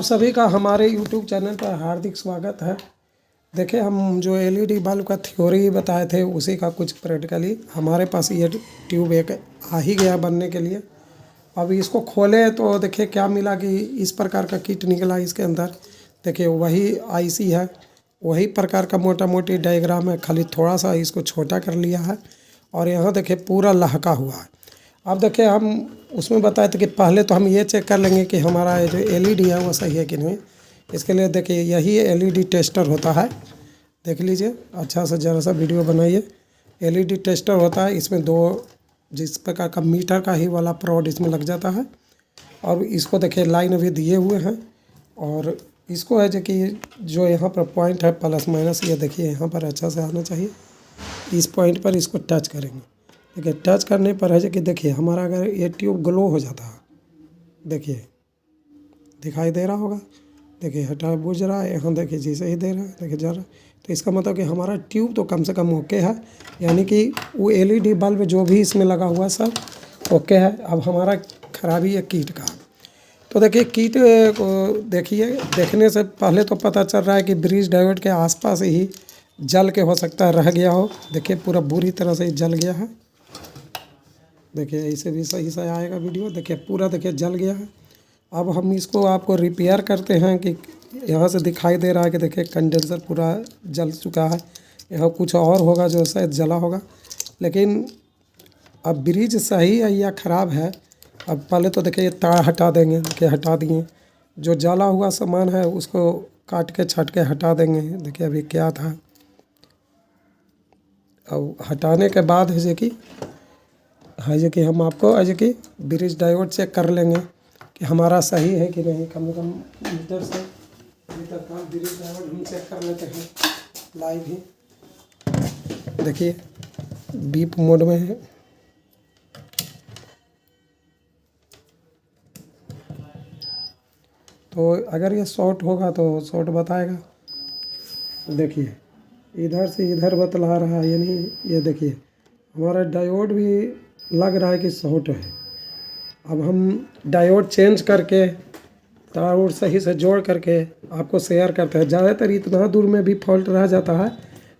आप सभी का हमारे YouTube चैनल पर हार्दिक स्वागत है। देखिए, हम जो LED बल्ब का थ्योरी बताए थे उसी का कुछ प्रैक्टिकली हमारे पास ये ट्यूब एक आ ही गया बनने के लिए। अब इसको खोले तो देखिए क्या मिला कि इस प्रकार का किट निकला इसके अंदर। देखिए वही IC है, वही प्रकार का मोटा मोटी डायग्राम है, खाली थोड़ा सा इसको छोटा कर लिया है और यहाँ देखिए पूरा लहका हुआ है। अब देखिए हम उसमें बताए थे कि पहले तो हम ये चेक कर लेंगे कि हमारा ये जो LED है वो सही है कि नहीं। इसके लिए देखिए यही LED टेस्टर होता है, देख लीजिए अच्छा से ज़रा सा वीडियो बनाइए। LED टेस्टर होता है, इसमें दो जिस प्रकार का मीटर का ही वाला प्रोड इसमें लग जाता है और इसको देखिए लाइन अभी दिए हुए हैं और इसको है जो कि जो यहाँ पर पॉइंट है प्लस माइनस, ये देखिए यहाँ पर अच्छा से आना चाहिए। इस पॉइंट पर इसको टच करेंगे, देखिए टच करने पर है कि देखिए हमारा अगर ये ट्यूब ग्लो हो जाता है, देखिए दिखाई दे रहा होगा, देखिए हटा बुझ रहा है, यहाँ देखिए जैसे ही दे रहा है देखिए जा रहा है। तो इसका मतलब कि हमारा ट्यूब तो कम से कम ओके है, यानी कि वो LED बल्ब जो भी इसमें लगा हुआ सब ओके है। अब हमारा खराबी है कीट का। तो देखिए कीट को देखिए, देखने से पहले तो पता चल रहा है कि ब्रिज डायोड के आसपास ही जल के हो सकता है रह गया हो। देखिए पूरा बुरी तरह से जल गया है, देखिए इसे भी सही से आएगा वीडियो। देखिए पूरा देखिए जल गया है। अब हम इसको आपको रिपेयर करते हैं कि यहाँ से दिखाई दे रहा है कि देखिए कंडेंसर पूरा जल चुका है, यहाँ कुछ और होगा जो शायद जला होगा। लेकिन अब ब्रिज सही है या ख़राब है, अब पहले तो देखिए ये तार हटा देंगे, देखिए हटा दिए। जो जला हुआ सामान है उसको काट के छाट के हटा देंगे। देखिए अभी क्या था, अब हटाने के बाद है जो कि हम आपको है जो कि ब्रिज डायोड चेक कर लेंगे कि हमारा सही है कि नहीं। कम से कम मीटर से मीटर का ब्रिज डायोड हम चेक कर लेते हैं लाइव ही। देखिए बीप मोड में है, तो अगर ये शॉर्ट होगा तो शॉर्ट बताएगा। देखिए इधर से इधर बतला रहा है, यानी ये देखिए हमारा डायोड भी लग रहा है कि शॉर्ट है। अब हम डायोड चेंज करके तार सही से जोड़ करके आपको शेयर करते हैं। ज़्यादातर इतना दूर में भी फॉल्ट रह जाता है,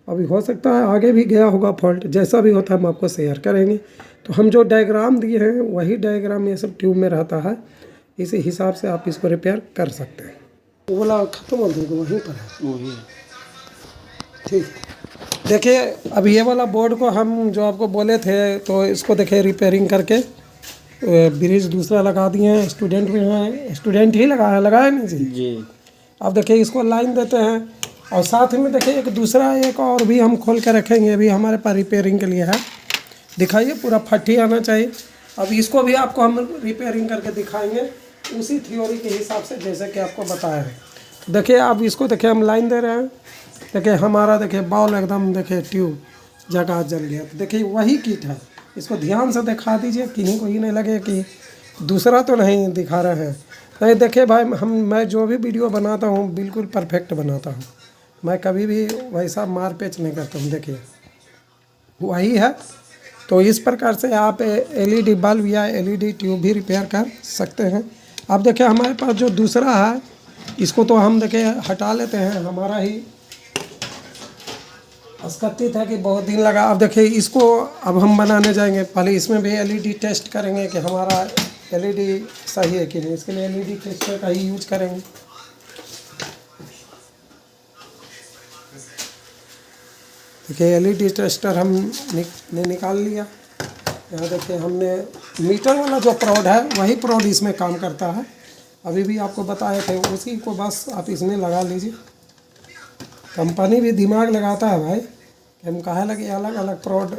अभी हो सकता है आगे भी गया होगा फॉल्ट, जैसा भी होता है हम आपको शेयर करेंगे। तो हम जो डायग्राम दिए हैं वही डायग्राम ये सब ट्यूब में रहता है, इसी हिसाब से आप इसको रिपेयर कर सकते हैं। वो वाला खत्म हो गया वहीं पर है, वही ठीक। देखिए अब ये वाला बोर्ड को हम जो आपको बोले थे तो इसको देखिए रिपेयरिंग करके ब्रिज दूसरा लगा दिए हैं। स्टूडेंट भी हैं, स्टूडेंट ही लगाया नहीं जी। अब देखिए इसको लाइन देते हैं और साथ में देखिए एक दूसरा एक और भी हम खोल के रखेंगे, अभी हमारे पास रिपेयरिंग के लिए है। दिखाइए पूरा फट्टी आना चाहिए। अब इसको भी आपको हम रिपेयरिंग करके दिखाएंगे उसी थ्योरी के हिसाब से जैसे कि आपको बताया है। देखिए अब इसको देखिए हम लाइन दे रहे हैं, देखिए हमारा देखिए बॉल एकदम देखिए ट्यूब जगह जल गया। तो देखिए वही किट है, इसको ध्यान से दिखा दीजिए, किन्हीं को ही नहीं लगे कि दूसरा तो नहीं दिखा रहे हैं। नहीं देखिए भाई, मैं जो भी वीडियो बनाता हूँ बिल्कुल परफेक्ट बनाता हूँ, मैं कभी भी वैसा मार पेच नहीं करता हूँ। देखिए वही है। तो इस प्रकार से आप LED बल्ब या LED ट्यूब भी रिपेयर कर सकते हैं। अब देखिए हमारे पास जो दूसरा है इसको तो हम देखिए हटा लेते हैं, हमारा ही अस्कती था कि बहुत दिन लगा। अब देखिए इसको अब हम बनाने जाएंगे, पहले इसमें भी LED टेस्ट करेंगे कि हमारा LED सही है कि नहीं। इसके लिए LED टेस्टर का ही यूज करेंगे। देखिए LED टेस्टर हमने निकाल लिया। यहाँ देखिए हमने मीटर वाला जो प्रोड है वही प्रोड इसमें काम करता है, अभी भी आपको बताए थे उसी को बस आप इसमें लगा लीजिए। कंपनी भी दिमाग लगाता है भाई कि हम कहे लगे अलग अलग प्रोड